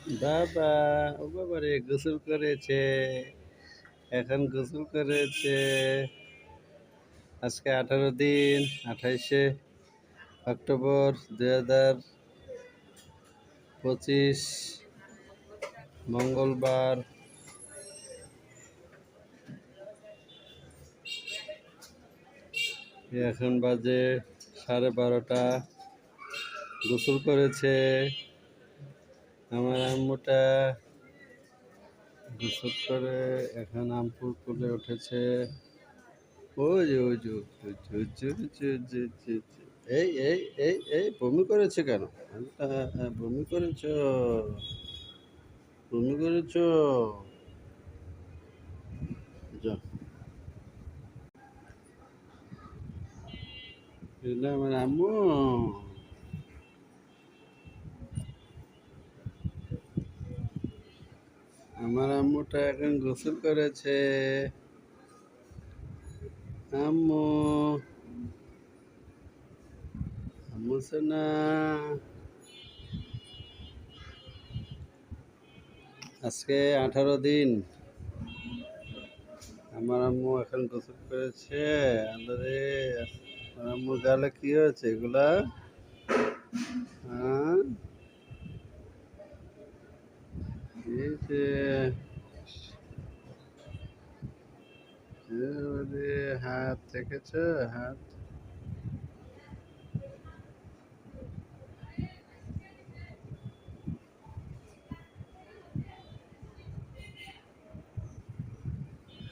বাবা, ও বাবা রে, গোসল করেছে। এখন গোসল করেছে। আজকে 18 দিন, 28শে অক্টোবর 2025, মঙ্গলবার। এখন বাজে 12:30। গোসল করেছে আমার আম্মুটা। গোসল করে এখন আমপুর তুলে উঠেছে। ওই যে ওই যে ওই যে, ওই যে, ওই যে, ওই যে, ওই যে, ওই যে। এই বমি করেছে কেন? বমি করেছ? বমি করেছ? যা, এটা আমার আম্মু। আমার আম্মুটা এখন গোসল করেছে। আম্মু, আম্মু সোনা। আজকে 18 দিন আমার আম্মু এখন গোসল করেছে। আরে, আমার আম্মুর গালে কি হয়েছে এগুলা? হ্যাঁ, এই যে, হাত দেখেছ? হাত,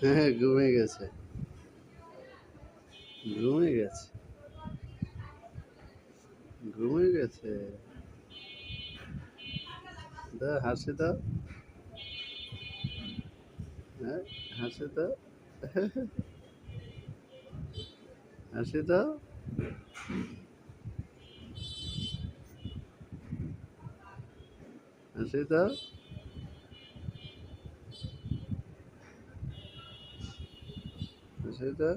হ্যাঁ, ঘুমিয়ে গেছে। ঘুমিয়ে গেছে। ঘুমিয়ে গেছে। দাও, হাসি দাও। হ্যাঁ, হাসি দাও। হাসি দাও। হাসি দাও। হাসি দাও।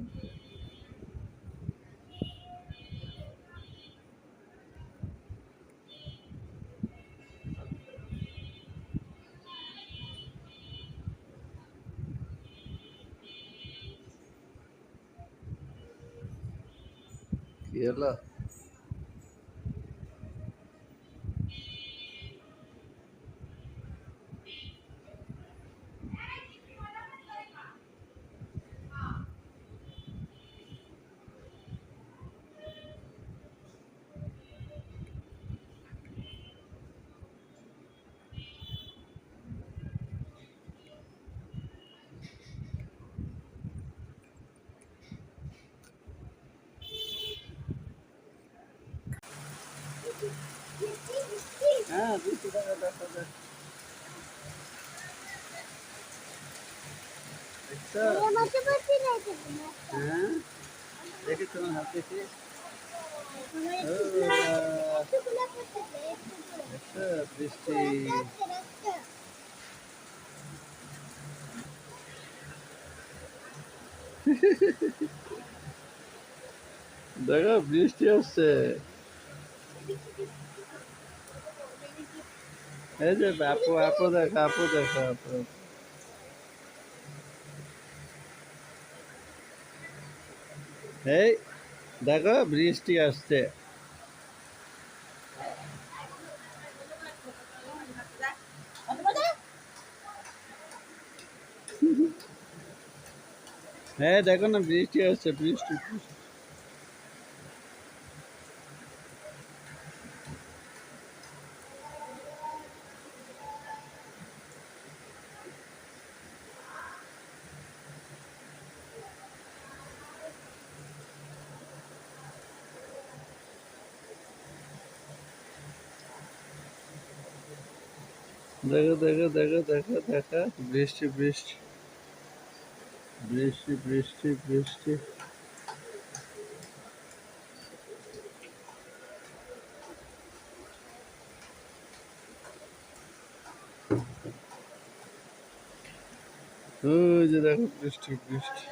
কি হলো? হ্যাঁ, 200 টাকা দেখো। দেখছো? হ্যাঁ, দেখি তোমার হাত দেখি। ও বাবা, দেখছো বৃষ্টি? দেখো বৃষ্টি আসছে। এই যে আপু, আপু দেখো, আপু দেখো, আপু। এই দেখো বৃষ্টি আসছে। হ্যাঁ, দেখো না বৃষ্টি আসছে, বৃষ্টি বৃষ্টি। দেখো দেখো দেখো দেখো দেখো, বৃষ্টি বৃষ্টি বৃষ্টি বৃষ্টি বৃষ্টি। ওই যে দেখো বৃষ্টি বৃষ্টি।